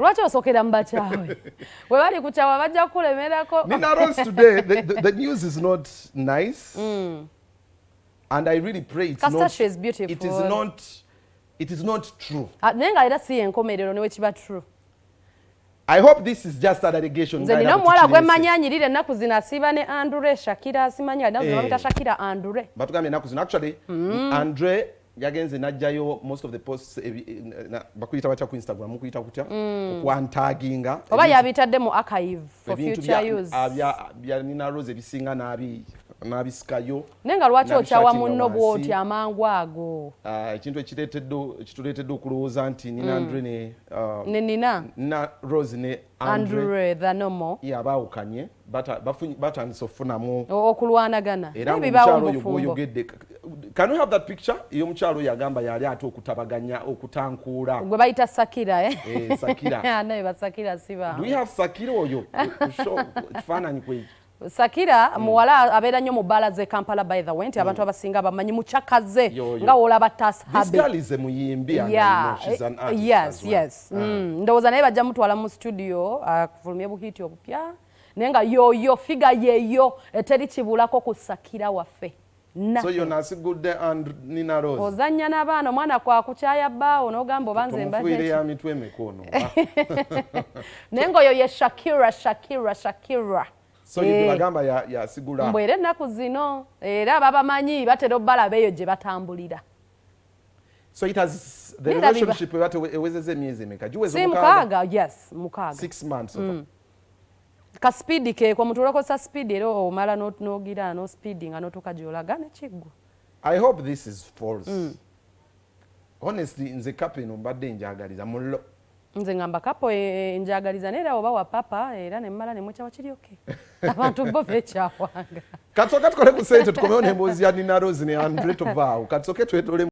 Lwaki osokera mbakyawe? We bali kuchawa bajja kulemerako. Nina Roz, today the news is not nice. And I really pray it's not. Is beautiful. It is not true. Nenga era si enkomerero ne wekiba true. I hope this is just an allegation. Nze nina mwala gwe manyanyirire ennaku zino asiba ne Andre Shakira asimanya nazo bamita Shakira Andre. Batugambye ennaku zino actually Andre yagenze najjayo most of the posts bakuyita batya ku Instagram mukuyita kutya okwantaginga oba yabitadde mu archive for future use bya Nina Roz ebisinga n'abisikayo nenga lwaki okyawa munno bwoti amangu ago ekintu ekituleetedde okulowooza nti Nina Andre ne Nina Roz ne Andre the normal yabaawukanye batandise okufunamu okulwanagana ebibawo mu bufumbo. Can we have that picture? Iyo mchalo yagamba yali ate okutabaganya okutankuula. Gwe bayita Sakira Sakira. Naye basakira siba. Do we have Sakira oyo? Kifaananyi kwe. Sakira muwala abeera nnyo mu bbala ze Kampala by the way nti abantu abasinga bamanyi mukyakaze nga olaba tas habe. This girl is a muyimbi and she's an artist. Yes. Ndowooza naye bajja mutwala mu studio akufulumye buhiti obupya. Naye nga yoyo figa yeyo eteri kibulako ku Sakira waffe. So you're nasigudde and Nina Roz. Ozanya n'abaana omwana kwa kukyaya bbaawo n'ogamba obanze mbadde. Tumufuire ya mitwe emikono. Naye ng'oyo ye Shakira. So you bagamba ya sigula. Mbwere ennaku zino era babamanyi batera obbala beeyo gye batambulira. So it has the relationship ewezeze emyezi emeka? Si mukaaga, yes, mukaaga. 6 months so far. Ka speed ke kwa mutuloko sa speed ero omala nogira no speeding anotoka gyolaga ne kiggu. I hope this is false. Honestly nze kape no mbadde njagaliza mullo. Nze ngamba kapo njagaliza nera oba wa papa era ne mala ne mwecha wakiri okay. Abantu bo becha wanga. Katsoka tukole ku sente tukomeone embozi ya Nina Roz ne Andre Tovao. Katsoke twetole